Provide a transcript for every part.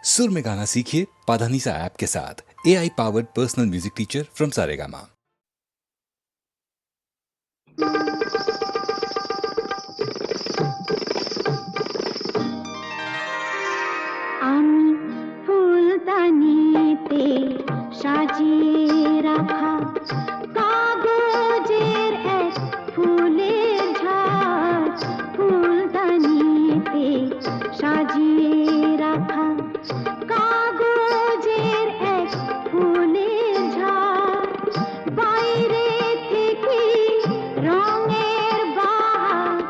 सुर में गाना सीखिए पाधानीसा ऐप के साथ। AI powered personal music teacher from Saregama. আমি ফুলদানিতে সাজিয়ে রাখা কাগজের এক ফুলের ঝাড়, ফুলদানিতে সাজিয়ে রাখা কাগজের এক ফুলের ঝাড়, বাইরে থেকে রঙের বাহার,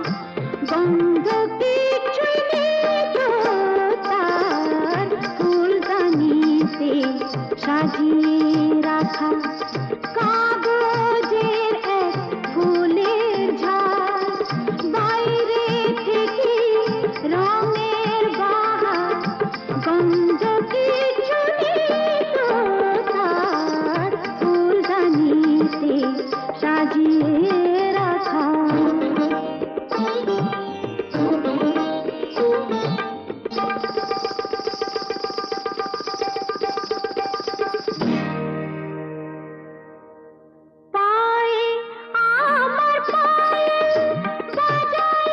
গন্ধ কিছুই নেই তো তার, ফুলদানিতে সাজিয়ে রাখা কাগজের এক ফুলের ঝাড়, বাইরে থেকে রঙের বাহার, গন্ধ কিছু নেই তো তার, ফুলদানিতে সাজিয়ে রাখা। পায়ে আমার পায়েল বাজাই,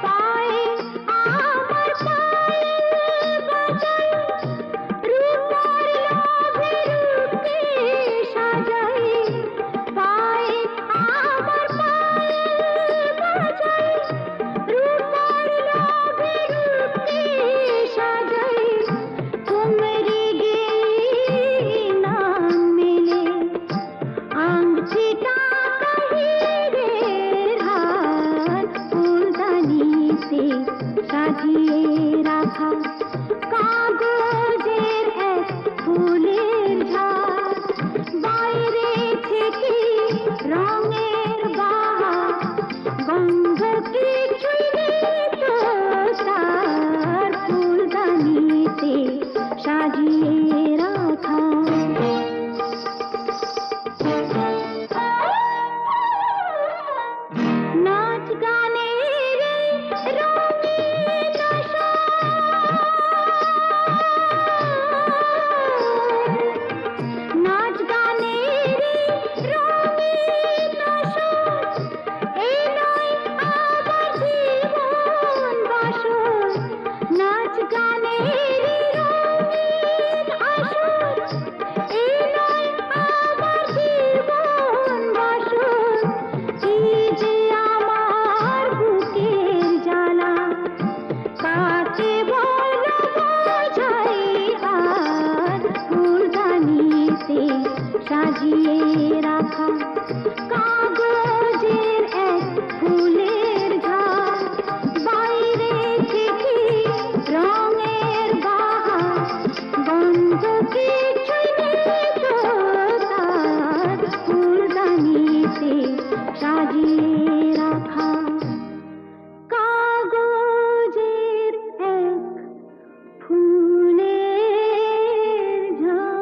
পায়ে আমার পায়েল বাজাই, রূপার লোভে রূপকে সাজাই, পায়ে আমার পায়েল বাজাই, রূপার লোভে রূপকে সাজাই, তোমরি গেয়ে নাম মেলে আংটিটা হিরের হার, ফুলদানিতে সাজিয়ে রাখা কাগজের এক ফুলের ঝাড়, বাইরে থেকে রঙের বাহার, গন্ধ কিছুই নেই তো তার, ফুলদানিতে সাজিয়ে রাখা। নাচ গানের রঙিন নাচ গানের রঙিন এই নয় আমার জীবন বাসর, নাচ গানের রঙিন আসর, এই নয় আমার জীবন বাসর, এই যে আমার বুকের জ্বালা, কাকে বলো বোঝাই আর, ফুলদানিতে সাজিয়ে রাখা কাগজের এক ফুলের ঝাড়, বাইরে থেকে রঙের বাহার, গন্ধ কিছুই নেই তো তার, ফুলদানিতে সাজিয়ে রাখা কাগজের এক ফুলের ঝাড়।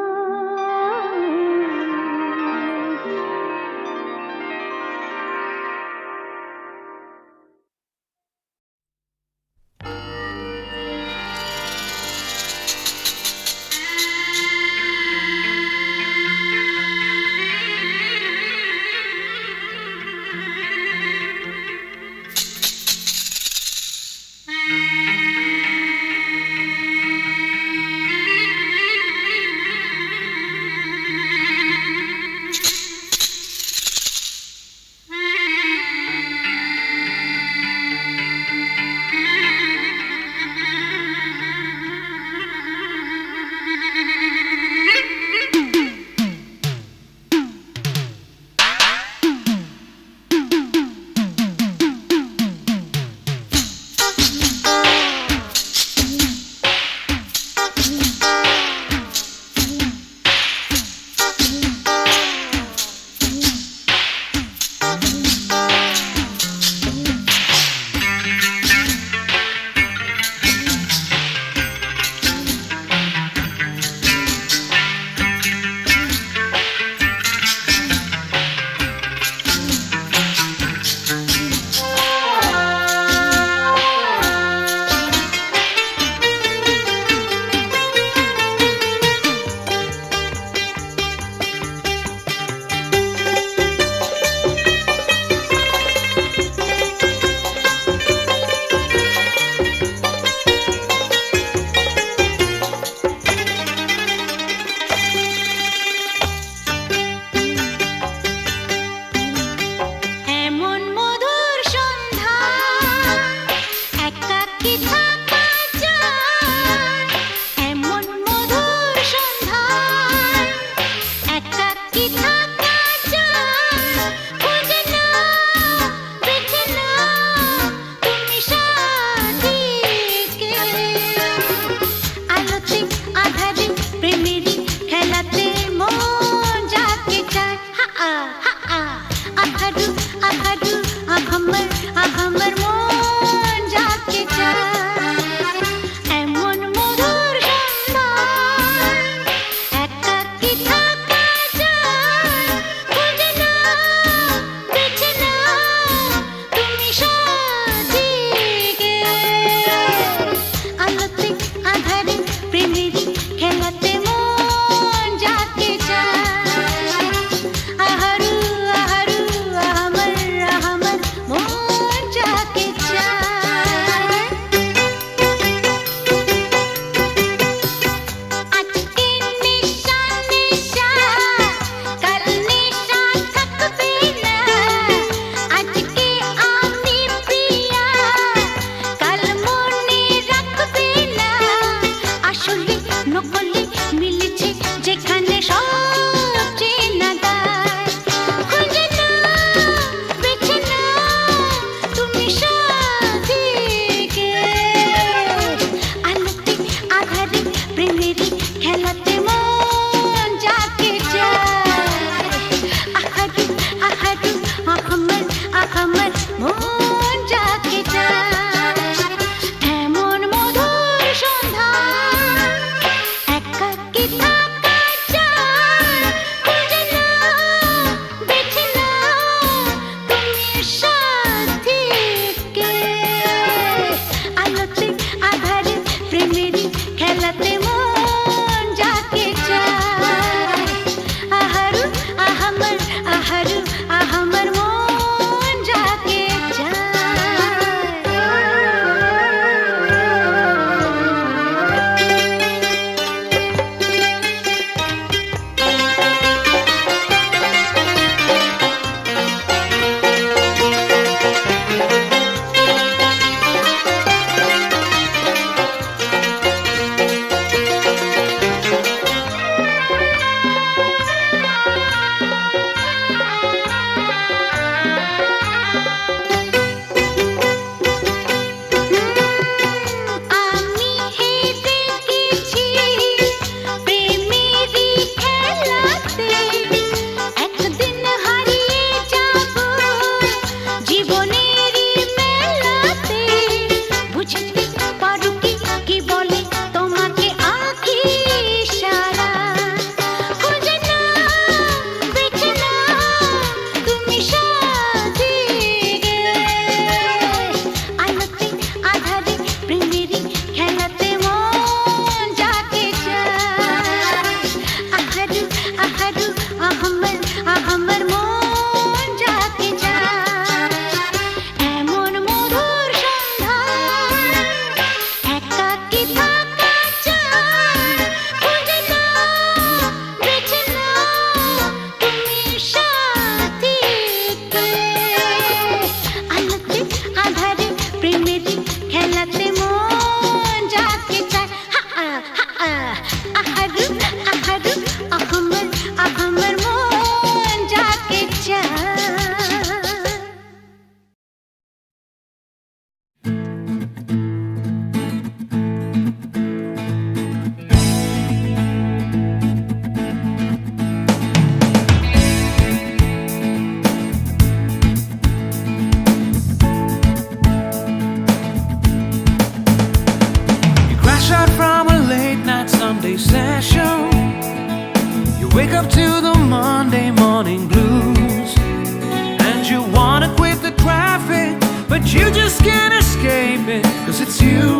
just can't escape it, 'cause it's you.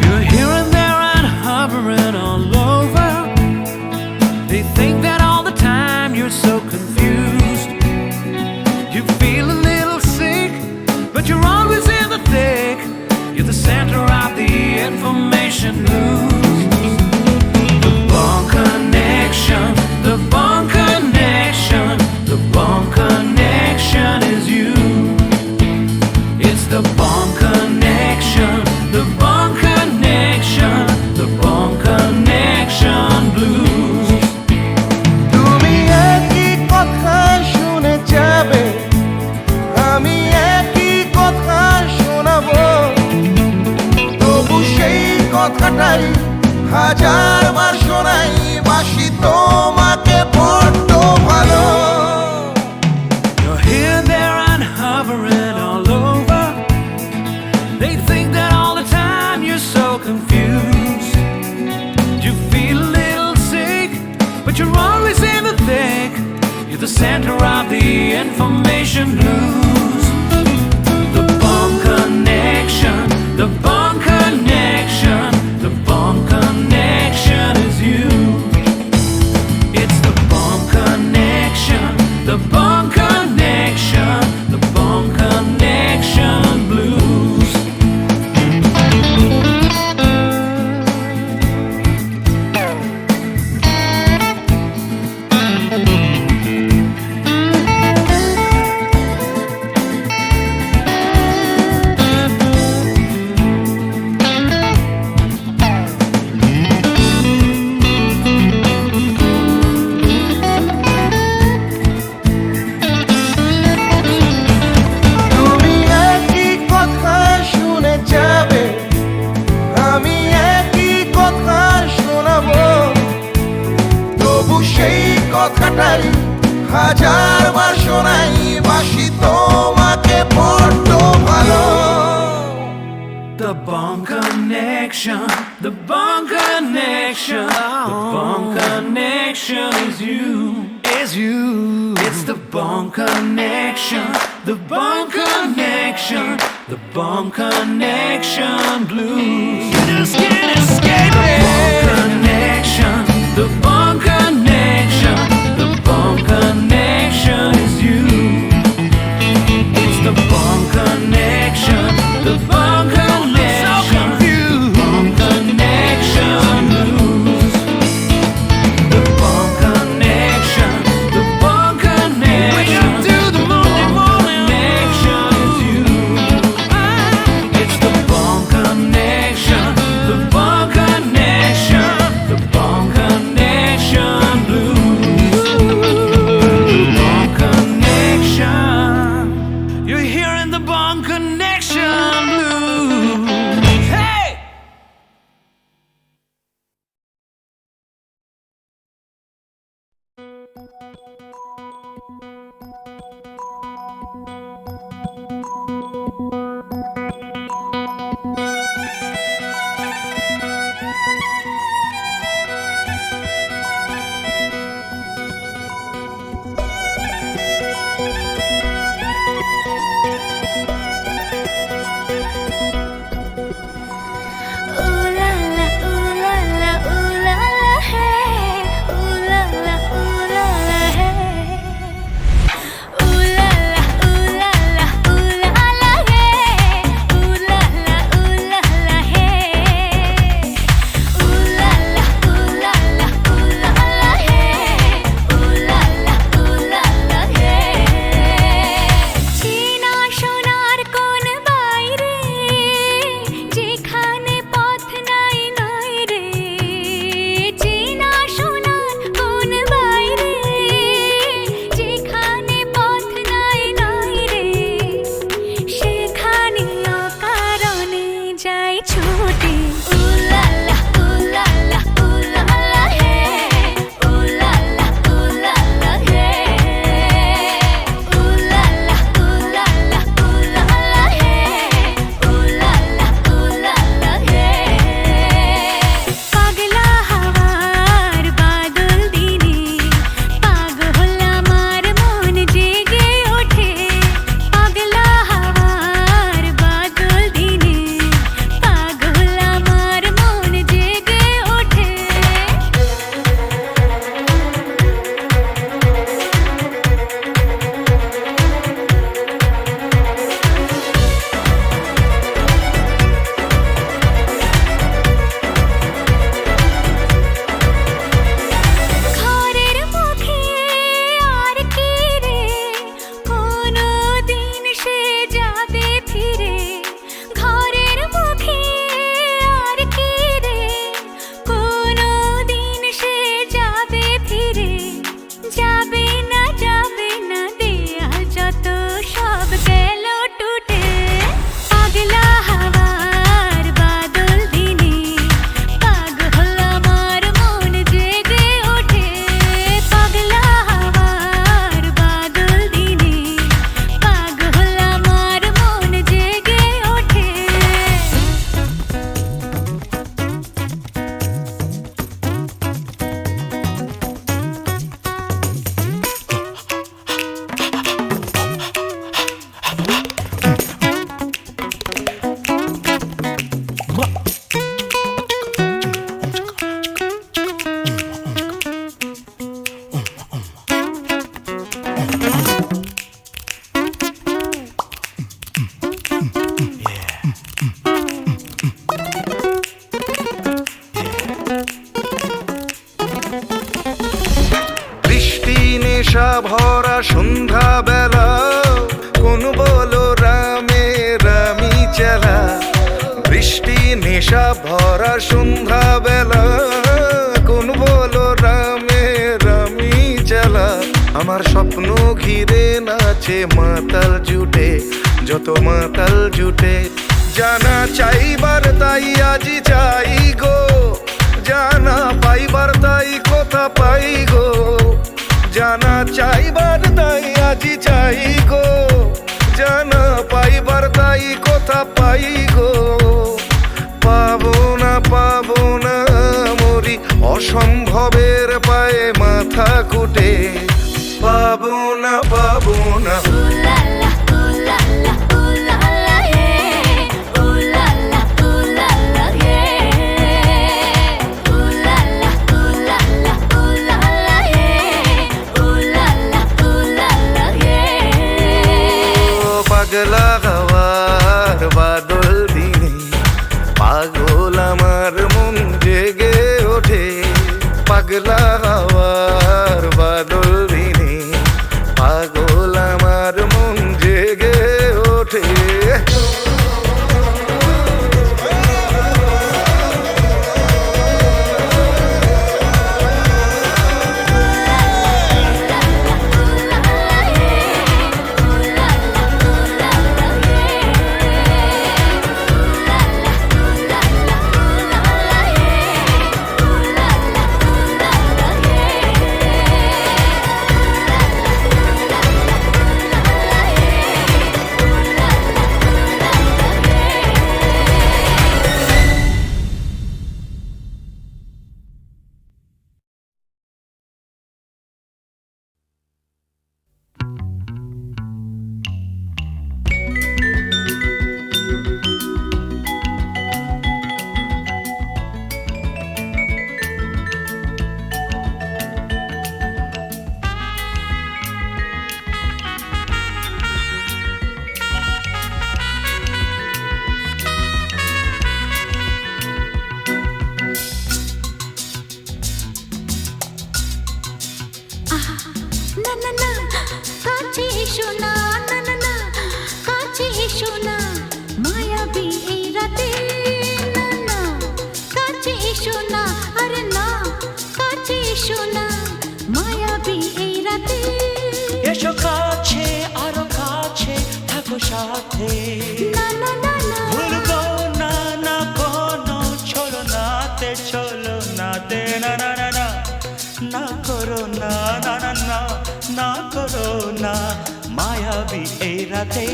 You're here and there and hovering all over. They think that all the time you're so confused. You feel a little sick, but you're always in the thick. You're the center of the information news. The Bond Connection, the Bond Connection, the Bond Connection is you. It's the Bond Connection, the Bond Connection, the Bond Connection blues. তুমি একই কথা শুনে যাবে, আমি একই কথা শোনাবো, তবু সেই কথাটাই হাজারবার শোনাই, বাসি তোমাকে বড্ড ভালো। You're here, there, and hovering all over. They think that all the time you're so confused. You feel a little sick, but you're always in the thick. You're the center of the information news. The Bond Connection, the Bond Connection, the Bond Connection is you. It's the Bond Connection, the Bond Connection, the Bond Connection blues. তুমি একই কথা শুনে যাবে, আমি একই কথা শোনাবো, তবু সেই কথাটাই হাজারবার শোনাই, বাসি তোমাকে বড্ড ভালো। The Bond Connection, the Bond Connection, the Bond Connection is you, is you. It's the Bond Connection, the Bond Connection, the Bond Connection blues. You just can't escape it. The Bond Connection, the Bond Connection, the Bond Connection is you. It's the Bond Connection, the Bond Connection, Bond Connection blues. The Bond Connection, the Bond Connection, wake up to the morning connection is you. It's the Bond Connection, the Bond Connection, the Bond Connection ভরা সন্ধ্যা বেলা কোন বলো রামের আমি চালা আমার স্বপ্ন ঘিরে নাচে মাতাল জুটে যত মাতাল জুটে জানা চাইবার তাই আজি চাই গো জানা পাইবার তাই কথা পাই গো জানা চাইবার তাই আজি চাই গো জানা পাইবার তাই কথা পাই গো পাবো না মরি অসম্ভবের পায়ে মাথা কুটে পাবো না পাগলা হওয়ার বাদল দিনে পাগল আমার মন জেগে ওঠে পাগলা হওয়ার বাদল দিনে পাগল আমার মন জেগে ওঠে এসো কাছে আরো কাছে থাকো সাথে ভুলবো না কোনো চলো নাতে না না করো না করো না মায়াবী এই রাতে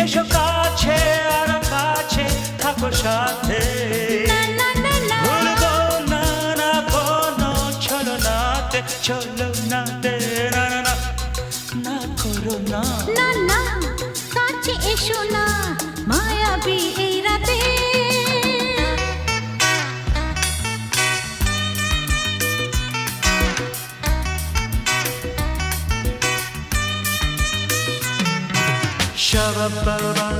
এসো কাছে আরো কাছে থাকো সাথে ভুলবো না কোনো চলো নাতে না করো না কাছে এসো না মায়াবী এই রাতে Shabba-ba-ba-ba.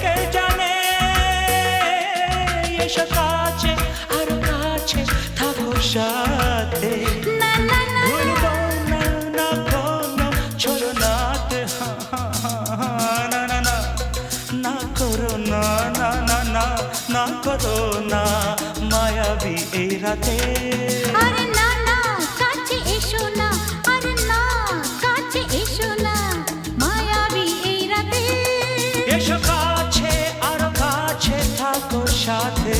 কে জানে এসো কাছে আরো কাছে থাকো সাথে না না না ভুলবো না না কোনো চলো নাতে না না না না করো না না না না না করো না মায়াবী এই রাতে আরে না না কাছে এসো না আরে না কাছে এসো না মায়াবী এই রাতে এসো কাছে আরো কাছে থাকো সাথে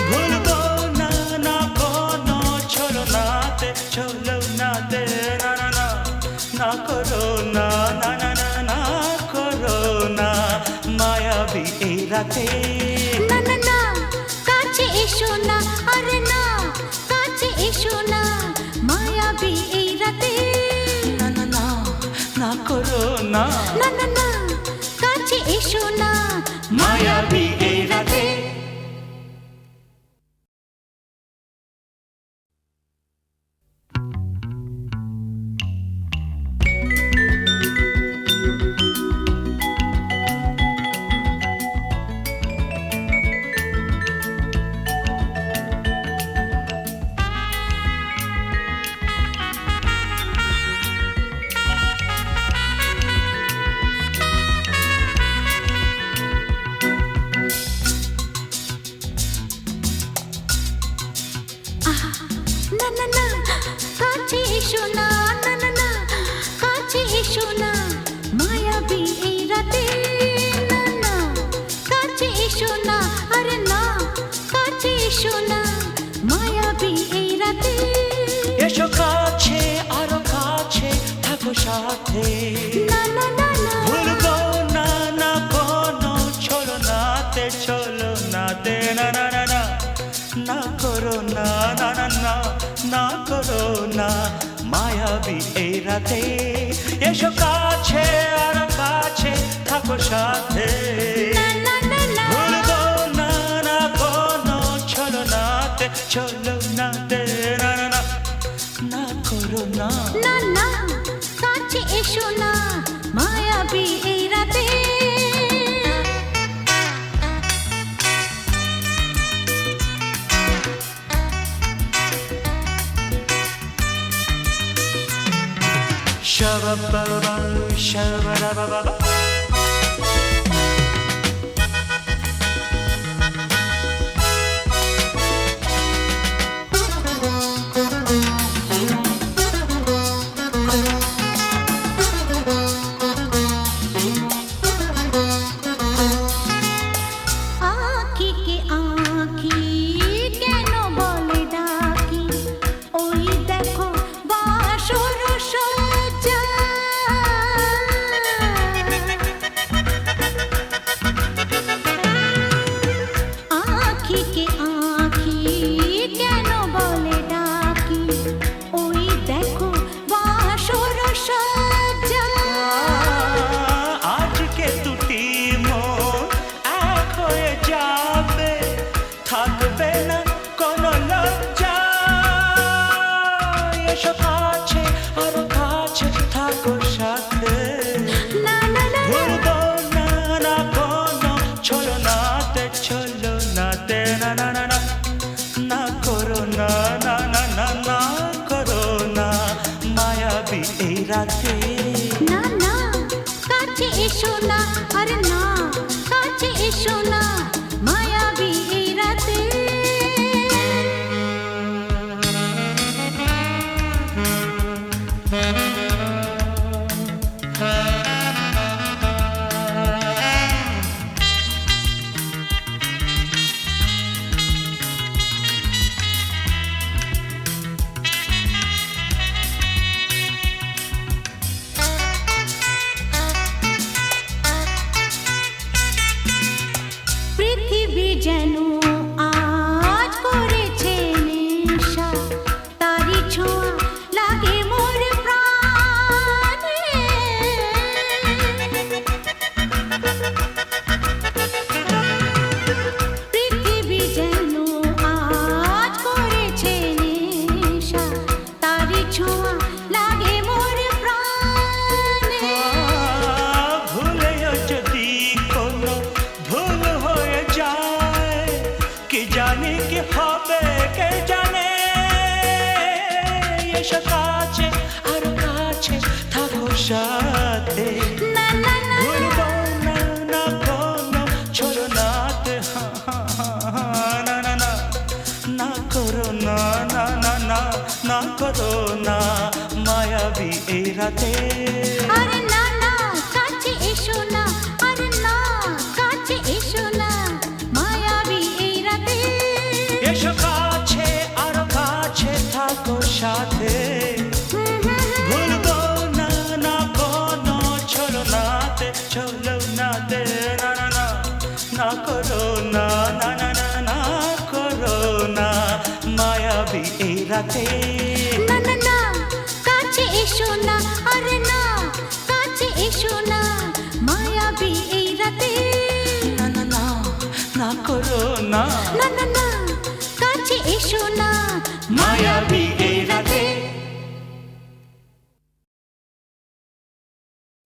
ভুলবো না না কোনো চলো নাতে না না না না করো না না না না না করো না মায়াবী এই রাতে না না না কাছে এসো না আরে না কাছে এসো না মায়াবী এই রাতে না না না না করো না না না না কাছে এসো না মায়াবী এই রাতে না না না কাছে এসো না না না না কাছে এসো না মায়াবী এই রাতে না না কাছে এসো না আরে না কাছে এসো না মায়াবী এই রাতে এসো কাছে আরো কাছে থাকো সাথে না না না না ভুলবো না না কোনো চলো নাতে না না না না না করো না না না না না করো না মায়াবী এই রাতে এসো কাছে আরো কাছে থাকো সাথে না না না না ভুলবো না না কোনো চলো নাতে না না না না করো না না না কাছে এসো না মায়াবী এই রাতে Shabba-ba-ba, shabba-da-ba-ba-ba. আঁখি কে আঁখি কেন বলে ডাকি ওই দেখো বাসর সজ্জা আঁখি কে আঁখি কেন বলে ডাকি ওই দেখো বাসর সজ্জা আজকে দুটি মন এক হয়ে যাবে থাকবে না কোনো লজ্জা এসো কাছে আরো কাছে থাকো সাথে না না না ভুলবো না না কোনো চলো নাতে না না না না না করো না না না না না করো না মায়াবী এই রাতে না না কাছে এসো না আরে না কাছে এসো না মায়াবী এই রাতে পৃথিবী যেন এসো কাছে আরো কাছে থাকো সাথে না না না ভুলবো না না কোনো ছলনাতে না না না না করো না না না না না করো না মায়াবী এই রাতে আরে না না কাছে এসো না আরে না কাছে এসো না মায়াবী এই রাতে এসো কাছে আরো কাছে থাকো সাথে ভুলবো না না কোনো ছলনাতে ছলনাতে না না না না করো না না না না না করো না মায়াবী এই রাতে না না না কাছে এসো না আরে না কাছে এসো না মায়াবী এই রাতে না না না না করো না না না না কাছে এসো না মায়াবী